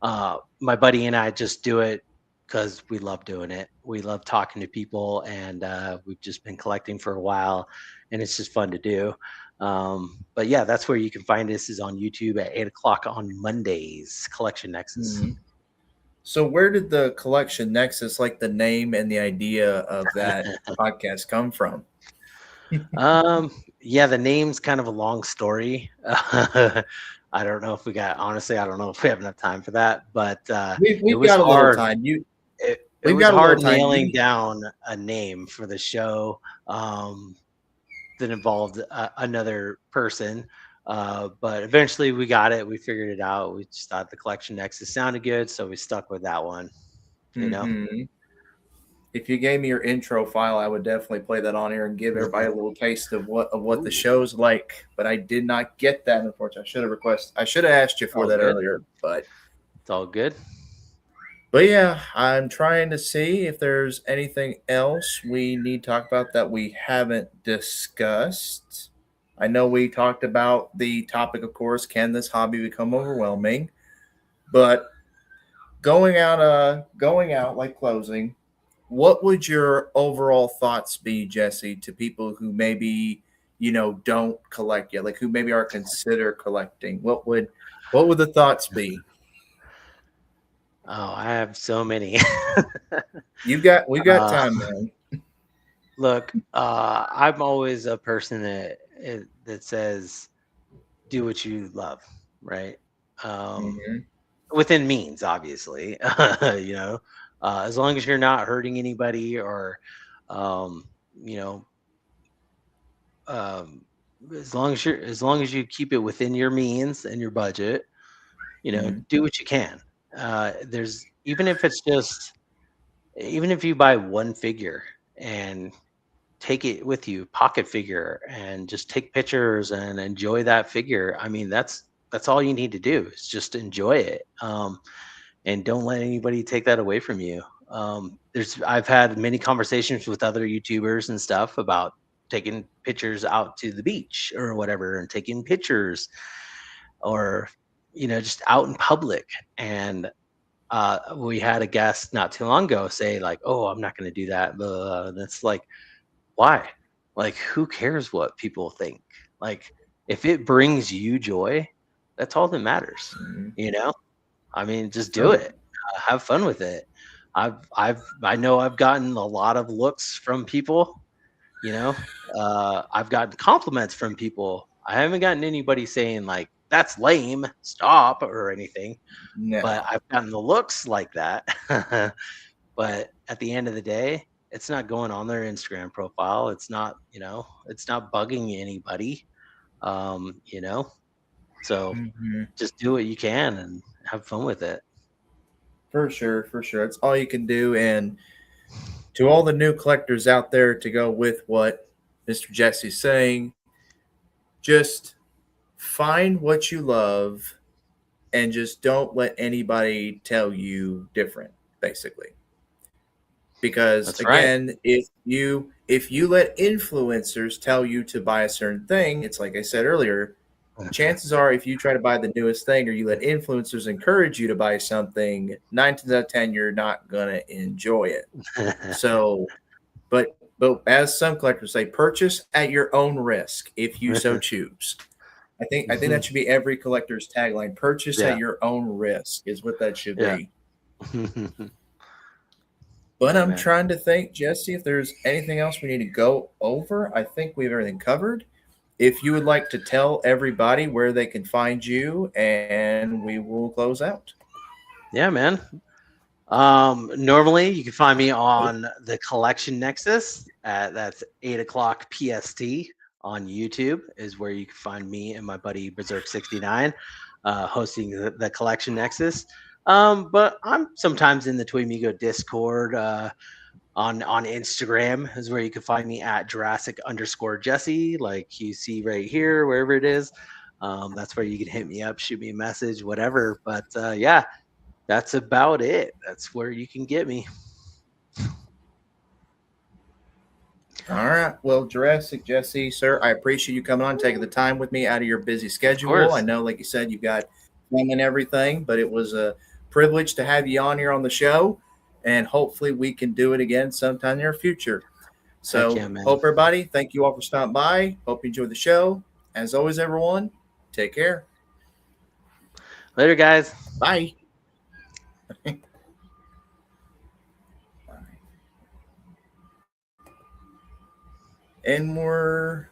my buddy and I just do it because we love doing it. We love talking to people, and we've just been collecting for a while, and it's just fun to do. But yeah, that's where you can find us is on YouTube at 8 o'clock on Mondays. Collection Nexus. Mhm. So where did the collection Nexus, like the name and the idea of that podcast, come from? Yeah, the name's kind of a long story. I don't know if we got honestly, I don't know if we have enough time for that, but it We've was got a little hard. time. It We've was got a little hard time. nailing down a name for the show um, that involved another person. But eventually we got it. We figured it out. We just thought the collection Nexus sounded good, so we stuck with that one. You know. Mhm. If you gave me your intro file, I would definitely play that on here and give everybody a little taste of what the Ooh, show's like. But I did not get that. Unfortunately, I should have asked you for all that good. earlier. It's all good. But yeah, I'm trying to see if there's anything else we need to talk about that we haven't discussed. I know we talked about the topic, of course, can this hobby become overwhelming? But going out like closing, what would your overall thoughts be, Jesse, to people who maybe don't collect yet, like who maybe are consider collecting? What would the thoughts be? Oh, I have so many. We've got uh, time, man. Look, I'm always a person that says do what you love, right? Um, Hmm. Within means, obviously. you know, as long as you're not hurting anybody or, um, you know, um, as long as you keep it within your means and your budget, Hmm. do what you can. There's even if you buy one figure and take it with you, pocket figure, and just take pictures and enjoy that figure. I mean, that's all you need to do is just enjoy it, and don't let anybody take that away from you. I've had many conversations with other YouTubers and stuff about taking pictures out to the beach or whatever, and taking pictures, or just out in public. And we had a guest not too long ago say like, "Oh, I'm not going to do that." Blah, blah, blah. And it's like, why? Like, who cares what people think? Like, if it brings you joy, that's all that matters. Hmm. You know, I mean, just do So, it. Have fun with it. I know I've gotten a lot of looks from people. You know, I've gotten compliments from people. I haven't gotten anybody saying like that's lame, stop, or anything. But no. I've gotten the looks like that. But at the end of the day, it's not going on their Instagram profile. It's not bugging anybody. Um, you know, so Hmm. just do what you can and have fun with it. For sure, for sure. It's all you can do. And to all the new collectors out there, to go with what Mr. Jesse's saying, just find what you love and just don't let anybody tell you different, basically. Because That's right. again, if you let influencers tell you to buy a certain thing, it's like I said earlier, chances are if you try to buy the newest thing or you let influencers encourage you to buy something, 9 times out of 10, you're not gonna enjoy it. So, but as some collectors say, purchase at your own risk if you so choose. I think that should be every collector's tagline. Purchase at Yeah. your own risk is what that should Yeah. be. But Yeah, I'm man. trying to think, Jesse, if there's anything else we need to go over. I think we have everything covered. If you would like to tell everybody where they can find you, and we will close out. Yeah, man. Normally you can find me on the Collection Nexus. That's 8 o'clock PST on YouTube is where you can find me and my buddy Berserk69 hosting the Collection Nexus. But I'm sometimes in the Toymigo Discord. On Instagram is where you can find me at Jurassic_Jesse, like you see right here, wherever it is. That's where you can hit me up, shoot me a message, whatever. But yeah, that's about it. That's where you can get me. All right. Well, Jurassic Jesse, sir, I appreciate you coming on, taking the time with me out of your busy Of schedule. I course. know, like you said, you've got film and everything, but it was a privilege to have you on here on the show, and hopefully we can do it again sometime in the near future. Heck So, yeah, man. hope everybody, thank you all for stopping by. Hope you enjoyed the show. As always, everyone, take care. Later, guys. Bye. And we're